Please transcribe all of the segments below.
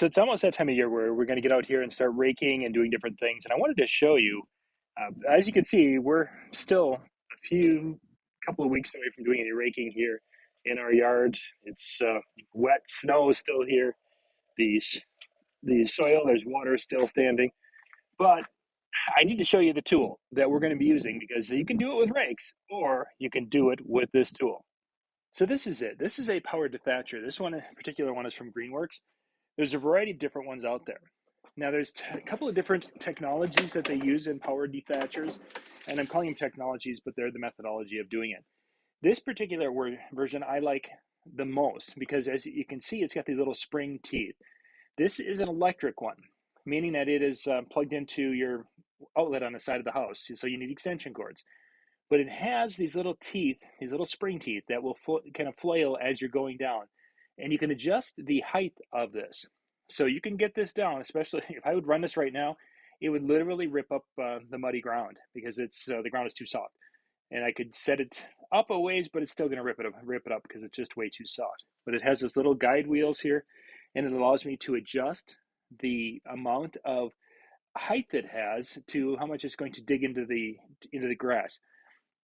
So it's almost that time of year where we're going to get out here and start raking and doing different things. And I wanted to show you, as you can see, we're still couple of weeks away from doing any raking here in our yard. It's wet snow still here. The soil, there's water still standing. But I need to show you the tool that we're going to be using, because you can do it with rakes or you can do it with this tool. So this is it. This is a powered dethatcher. This one, in particular one, is from GreenWorks. There's a variety of different ones out there. Now, there's a couple of different technologies that they use in powered dethatchers, and I'm calling them technologies, but they're the methodology of doing it. This particular version I like the most because, as you can see, it's got these little spring teeth. This is an electric one, meaning that it is plugged into your outlet on the side of the house, so you need extension cords. But it has these little teeth, these little spring teeth that will kind of flail as you're going down. And you can adjust the height of this. So you can get this down, especially if I would run this right now, it would literally rip up the muddy ground, because the ground is too soft. And I could set it up a ways, but it's still going to rip it up because it's just way too soft. But it has this little guide wheels here, and it allows me to adjust the amount of height it has to how much it's going to dig into the grass.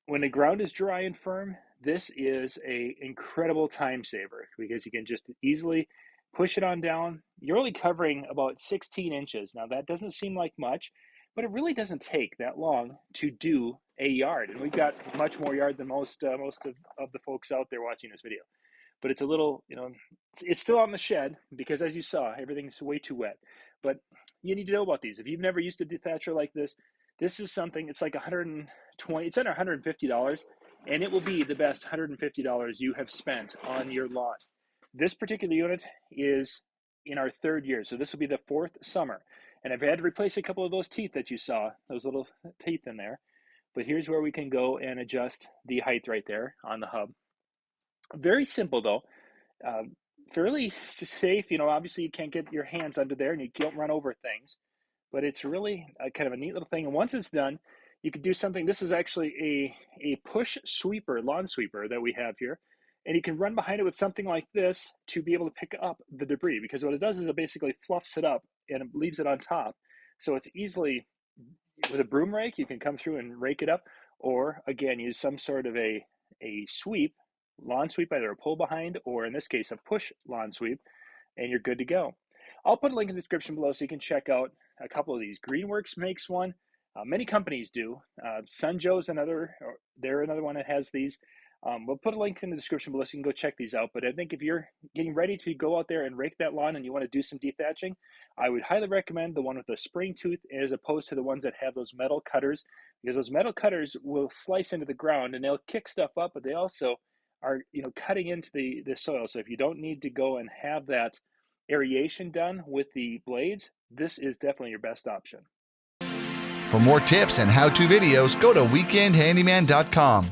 When the ground is dry and firm, this is a incredible time saver, because you can just easily push it on down. You're only covering about 16 inches. Now, that doesn't seem like much, but it really doesn't take that long to do a yard. And we've got much more yard than most of the folks out there watching this video. But it's a little, it's still on the shed, because as you saw, everything's way too wet. But you need to know about these. If you've never used a dethatcher like this is something, it's like it's under $150, and it will be the best $150 you have spent on your lawn. This particular unit is in our third year, so this will be the fourth summer. And I've had to replace a couple of those teeth that you saw, those little teeth in there. But here's where we can go and adjust the height right there on the hub. Very simple though, uh, fairly safe. Obviously you can't get your hands under there and you don't run over things, but it's really kind of a neat little thing. And once it's done, you could do something. This is actually a push sweeper, lawn sweeper that we have here. And you can run behind it with something like this to be able to pick up the debris, because what it does is it basically fluffs it up and it leaves it on top. So it's easily, with a broom rake, you can come through and rake it up, or again, use some sort of a sweep, lawn sweep, either a pull behind or in this case a push lawn sweep, and you're good to go. I'll put a link in the description below so you can check out a couple of these. GreenWorks makes one. Many companies do. Sunjoe's they're another one that has these. We'll put a link in the description below so you can go check these out. But I think if you're getting ready to go out there and rake that lawn and you want to do some dethatching, I would highly recommend the one with the spring tooth as opposed to the ones that have those metal cutters, because those metal cutters will slice into the ground and they'll kick stuff up, but they also are cutting into the soil. So if you don't need to go and have that aeration done with the blades, this is definitely your best option. For more tips and how-to videos, go to weekendhandyman.com.